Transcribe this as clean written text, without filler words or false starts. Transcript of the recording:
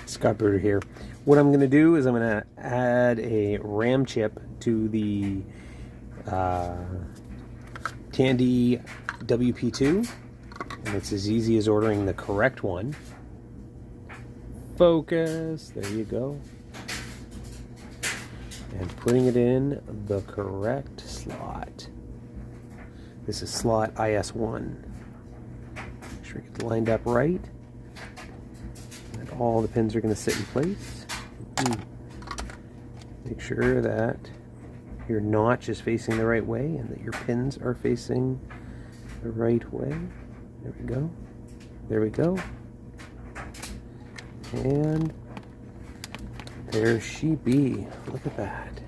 Scott Bruder here. What I'm going to do is I'm going to add a RAM chip to the Tandy WP-2, and it's as easy as ordering the correct one. Focus, there you go. And putting it in the correct slot. This is slot IS1. Make sure you get it lined up right. And all the pins are going to sit in place. Make sure that your notch is facing the right way and that your pins are facing the right way. There we go. There we go. And there she be. Look at that.